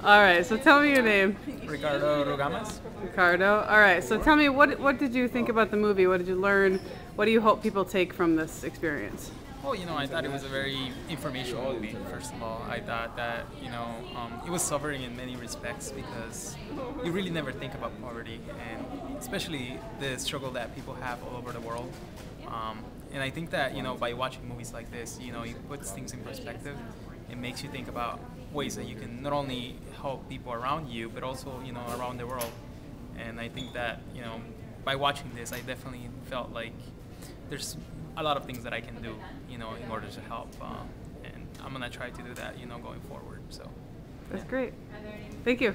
All right, so tell me your name. Ricardo Rugamas. Ricardo. All right, so tell me, what did you think about the movie? What did you learn? What do you hope people take from this experience? Well, I thought it was a very informational movie, first of all. I thought that, it was sobering in many respects because you really never think about poverty, and especially the struggle that people have all over the world. And I think that, by watching movies like this, it puts things in perspective. It makes you think about ways that you can not only help people around you, but also, around the world. And I think that, by watching this, I definitely felt like there's a lot of things that I can do, in order to help. And I'm going to try to do that, going forward. So that's great. Thank you.